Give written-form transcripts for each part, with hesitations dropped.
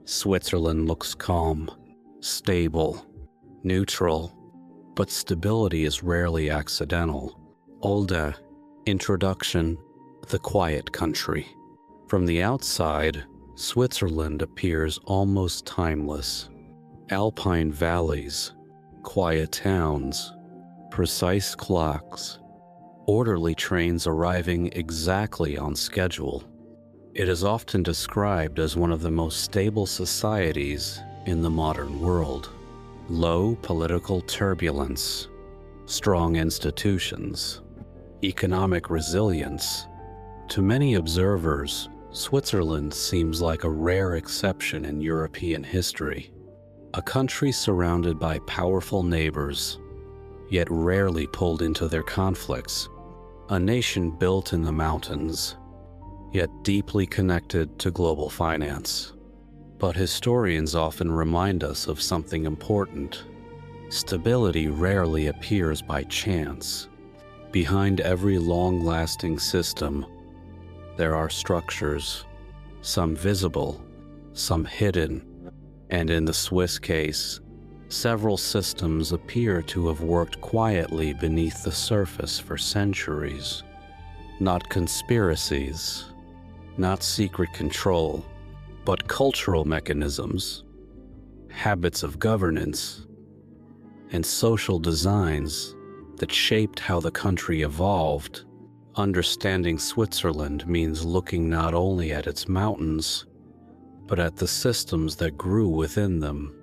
Switzerland looks calm, stable, neutral, but stability is rarely accidental. Olda, Introduction, the quiet country. From the outside, Switzerland appears almost timeless. Alpine valleys, quiet towns, precise clocks, orderly trains arriving exactly on schedule. It is often described as one of the most stable societies in the modern world. Low political turbulence, strong institutions, economic resilience. To many observers, Switzerland seems like a rare exception in European history. A country surrounded by powerful neighbors, yet rarely pulled into their conflicts. A nation built in the mountains, yet deeply connected to global finance. But historians often remind us of something important. Stability rarely appears by chance. Behind every long-lasting system, there are structures, some visible, some hidden, and in the Swiss case, several systems appear to have worked quietly beneath the surface for centuries. Not conspiracies, not secret control, but cultural mechanisms, habits of governance, and social designs that shaped how the country evolved. Understanding Switzerland means looking not only at its mountains, but at the systems that grew within them.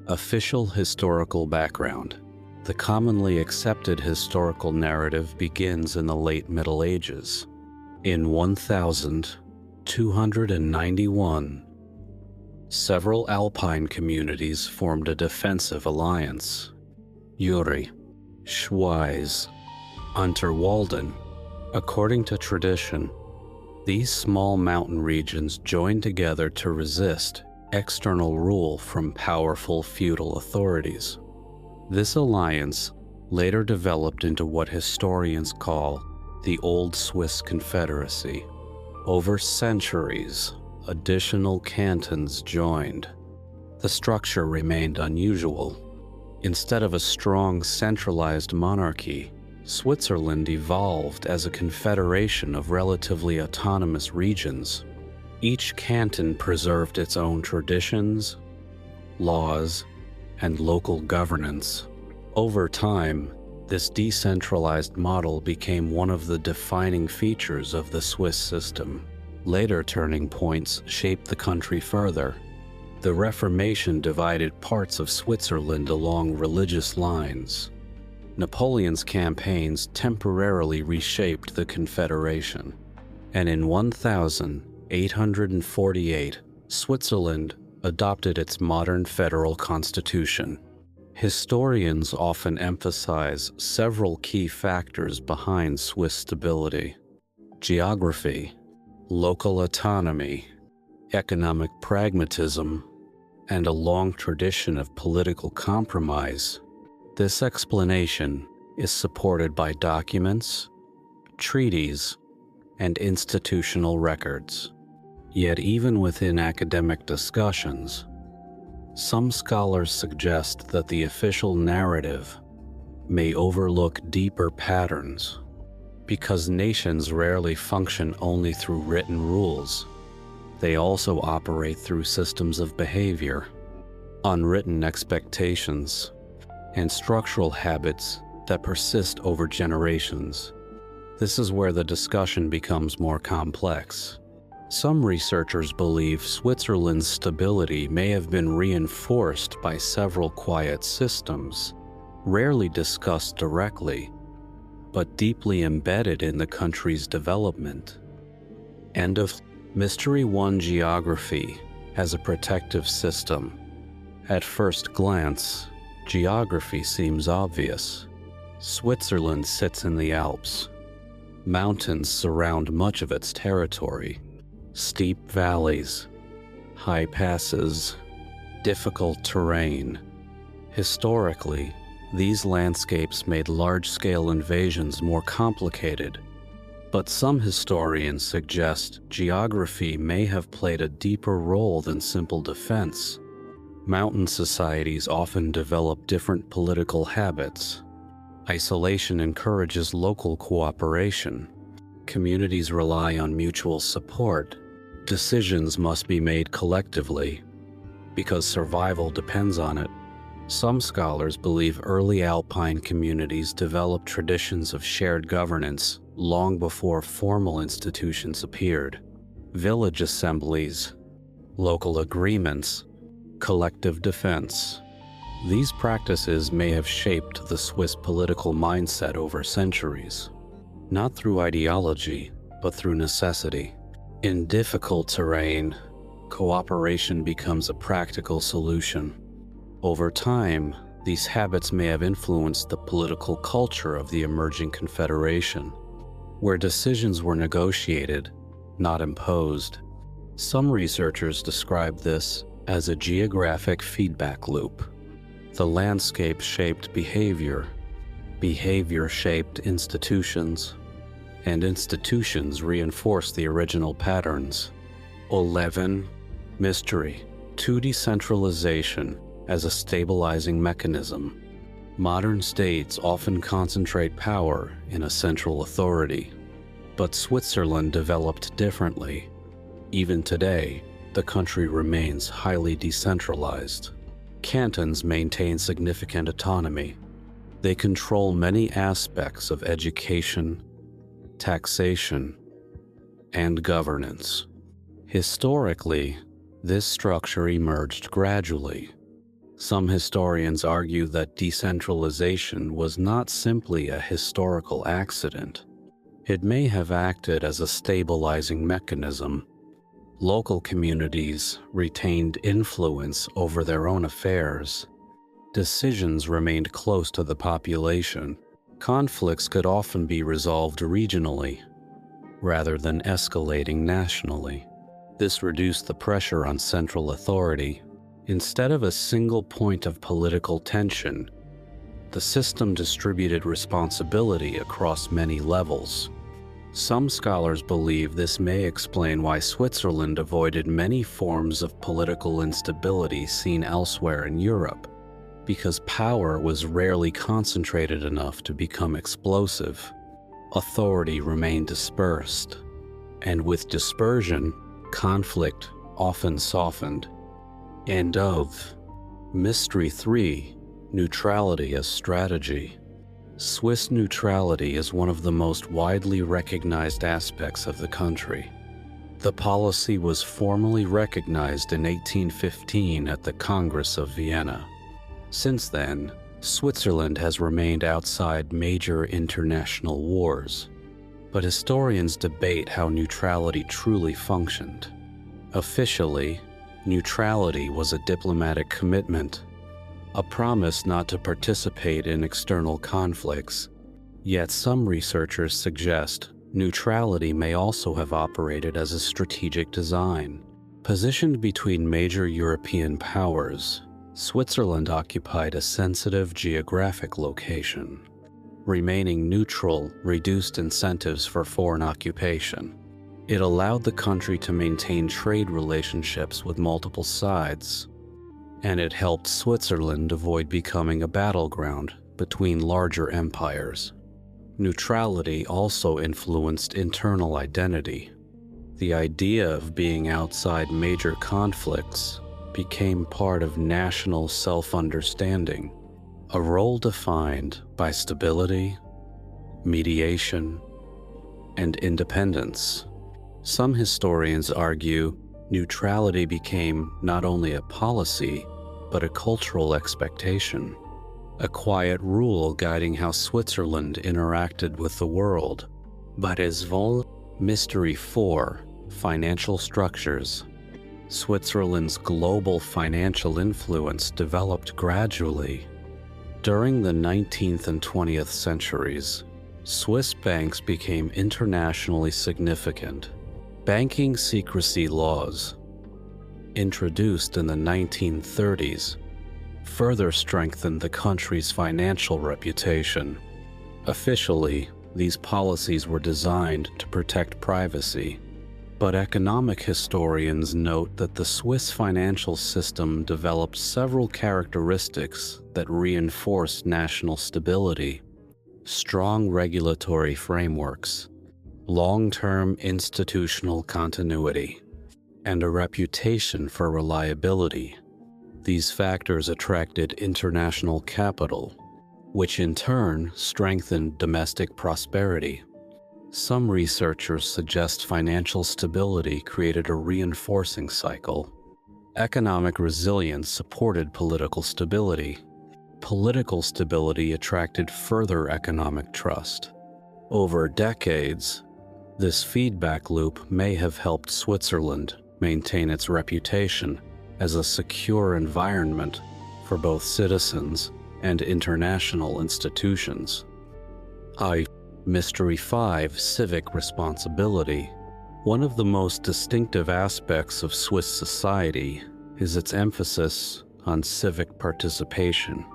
Official historical background. The commonly accepted historical narrative begins in the late Middle Ages. In 1291, several Alpine communities formed a defensive alliance. Uri, Schweiz, Unterwalden. According to tradition, these small mountain regions joined together to resist external rule from powerful feudal authorities. This alliance later developed into what historians call the Old Swiss Confederacy. Over centuries, additional cantons joined. The structure remained unusual. Instead of a strong centralized monarchy, Switzerland evolved as a confederation of relatively autonomous regions. Each canton preserved its own traditions, laws, and local governance. Over time, this decentralized model became one of the defining features of the Swiss system. Later turning points shaped the country further. The Reformation divided parts of Switzerland along religious lines. Napoleon's campaigns temporarily reshaped the Confederation. And in 1848, Switzerland adopted its modern federal constitution. Historians often emphasize several key factors behind Swiss stability: geography, local autonomy, economic pragmatism, and a long tradition of political compromise. This explanation is supported by documents, treaties, and institutional records. Yet even within academic discussions, some scholars suggest that the official narrative may overlook deeper patterns. Because nations rarely function only through written rules, they also operate through systems of behavior, unwritten expectations, and structural habits that persist over generations. This is where the discussion becomes more complex. Some researchers believe Switzerland's stability may have been reinforced by several quiet systems, rarely discussed directly, but deeply embedded in the country's development. Mystery 1. Geography as a protective system. At first glance, geography seems obvious. Switzerland sits in the Alps. Mountains surround much of its territory. Steep valleys, high passes, difficult terrain. Historically, these landscapes made large-scale invasions more complicated, But some historians suggest geography may have played a deeper role than simple defense. Mountain societies often develop different political habits. Isolation encourages local cooperation. Communities rely on mutual support. Decisions must be made collectively, because survival depends on it. Some scholars believe early Alpine communities developed traditions of shared governance long before formal institutions appeared. Village assemblies, local agreements, collective defense. These practices may have shaped the Swiss political mindset over centuries, not through ideology, but through necessity. In difficult terrain, cooperation becomes a practical solution. Over time, these habits may have influenced the political culture of the emerging confederation, where decisions were negotiated, not imposed. Some researchers describe this as a geographic feedback loop. The landscape shaped behavior, behavior shaped institutions, and institutions reinforced the original patterns. 11. Mystery. 2. Decentralization as a stabilizing mechanism. Modern states often concentrate power in a central authority, but Switzerland developed differently. Even today, the country remains highly decentralized. Cantons maintain significant autonomy. They control many aspects of education, taxation, and governance. Historically, this structure emerged gradually. Some historians argue that decentralization was not simply a historical accident. It may have acted as a stabilizing mechanism. Local communities retained influence over their own affairs. Decisions remained close to the population. Conflicts could often be resolved regionally, rather than escalating nationally. This reduced the pressure on central authority. Instead of a single point of political tension, the system distributed responsibility across many levels. Some scholars believe this may explain why Switzerland avoided many forms of political instability seen elsewhere in Europe, because power was rarely concentrated enough to become explosive. Authority remained dispersed, and with dispersion, conflict often softened. End of. Mystery 3. Neutrality as strategy. Swiss neutrality is one of the most widely recognized aspects of the country. The policy was formally recognized in 1815 at the Congress of Vienna. Since then, Switzerland has remained outside major international wars, but historians debate how neutrality truly functioned. Officially, neutrality was a diplomatic commitment, a promise not to participate in external conflicts. Yet some researchers suggest neutrality may also have operated as a strategic design. Positioned between major European powers, Switzerland occupied a sensitive geographic location. Remaining neutral reduced incentives for foreign occupation. It allowed the country to maintain trade relationships with multiple sides, and it helped Switzerland avoid becoming a battleground between larger empires. Neutrality also influenced internal identity. The idea of being outside major conflicts became part of national self-understanding, a role defined by stability, mediation, and independence. Some historians argue neutrality became not only a policy, but a cultural expectation, a quiet rule guiding how Switzerland interacted with the world. But as Mystery 4. Financial structures. Switzerland's global financial influence developed gradually. During the 19th and 20th centuries, Swiss banks became internationally significant. Banking secrecy laws, introduced in the 1930s, further strengthened the country's financial reputation. Officially, These policies were designed to protect privacy. But economic historians note that the Swiss financial system developed several characteristics that reinforced national stability: strong regulatory frameworks, long-term institutional continuity, and a reputation for reliability. These factors attracted international capital, which in turn strengthened domestic prosperity. Some researchers suggest financial stability created a reinforcing cycle. Economic resilience supported political stability. Political stability attracted further economic trust. Over decades, this feedback loop may have helped Switzerland maintain its reputation as a secure environment for both citizens and international institutions. Mystery 5: Civic Responsibility. One of the most distinctive aspects of Swiss society is its emphasis on civic participation.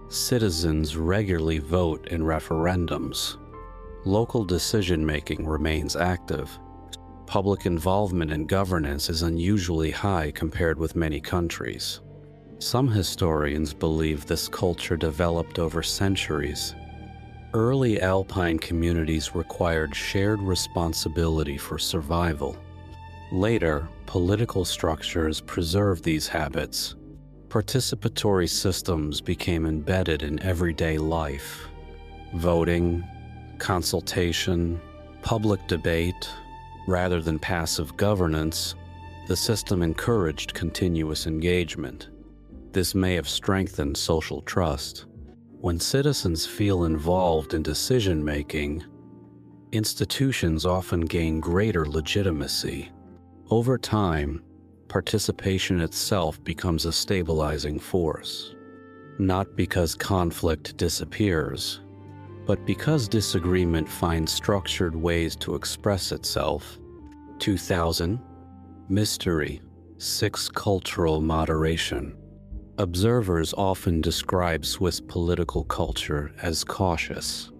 Citizens regularly vote in referendums. Local decision-making remains active. Public involvement in governance is unusually high compared with many countries. Some historians believe this culture developed over centuries. Early Alpine communities required shared responsibility for survival. Later, political structures preserved these habits. Participatory systems became embedded in everyday life. Voting, consultation, public debate, rather than passive governance, the system encouraged continuous engagement. This may have strengthened social trust. When citizens feel involved in decision-making, institutions often gain greater legitimacy. Over time, participation itself becomes a stabilizing force, not because conflict disappears, but because disagreement finds structured ways to express itself. 2000. Mystery 6: Cultural moderation. Observers often describe Swiss political culture as cautious.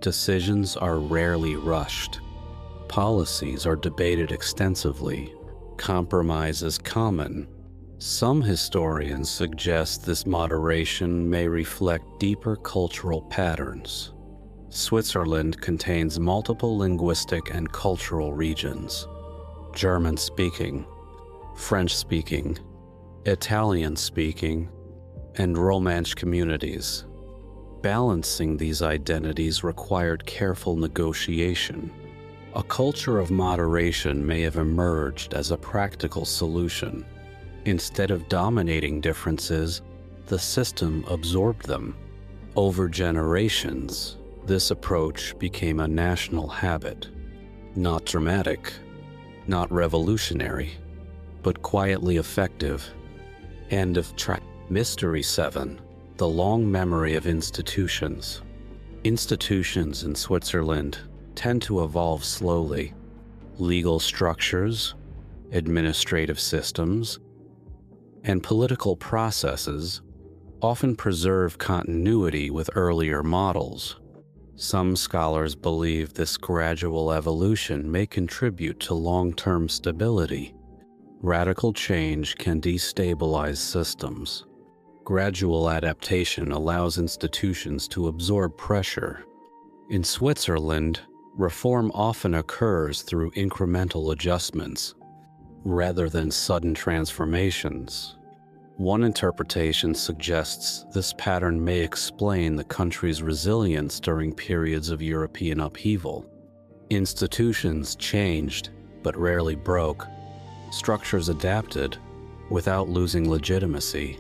Decisions are rarely rushed. Policies are debated extensively. Compromise is common. Some historians suggest this moderation may reflect deeper cultural patterns. Switzerland contains multiple linguistic and cultural regions: German-speaking, French-speaking, Italian-speaking, and Romansh communities. Balancing these identities required careful negotiation. A culture of moderation may have emerged as a practical solution. Instead of dominating differences, the system absorbed them. Over generations, this approach became a national habit. Not dramatic, not revolutionary, but quietly effective. End of track. Mystery 7: The long memory of institutions. Institutions in Switzerland tend to evolve slowly. Legal structures, administrative systems, and political processes often preserve continuity with earlier models. Some scholars believe this gradual evolution may contribute to long-term stability. Radical change can destabilize systems. Gradual adaptation allows institutions to absorb pressure. In Switzerland, reform often occurs through incremental adjustments, rather than sudden transformations. One interpretation suggests this pattern may explain the country's resilience during periods of European upheaval. Institutions changed, but rarely broke. Structures adapted, without losing legitimacy.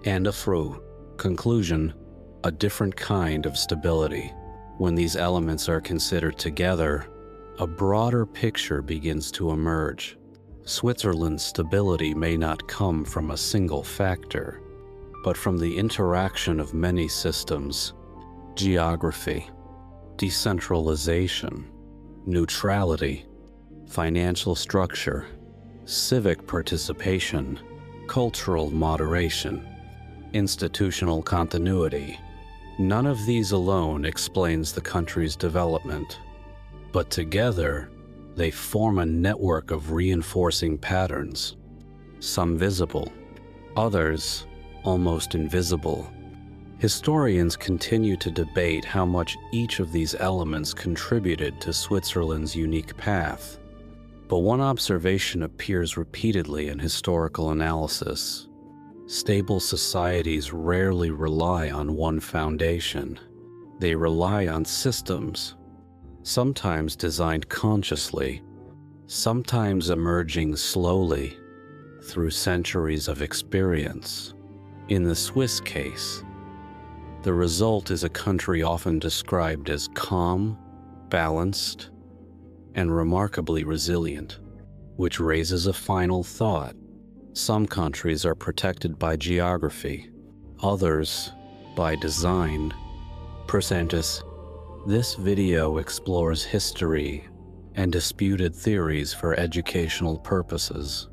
And conclusion, a different kind of stability. When these elements are considered together, a broader picture begins to emerge. Switzerland's stability may not come from a single factor, but from the interaction of many systems: geography, decentralization, neutrality, financial structure, civic participation, cultural moderation, institutional continuity, None of these alone explains the country's development, but together they form a network of reinforcing patterns, some visible, others almost invisible. Historians continue to debate how much each of these elements contributed to Switzerland's unique path. But one observation appears repeatedly in historical analysis. Stable societies rarely rely on one foundation. They rely on systems, sometimes designed consciously, sometimes emerging slowly through centuries of experience. In the Swiss case, the result is a country often described as calm, balanced, and remarkably resilient, which raises a final thought. Some countries are protected by geography, others by design. Presentis. This video explores history and disputed theories for educational purposes.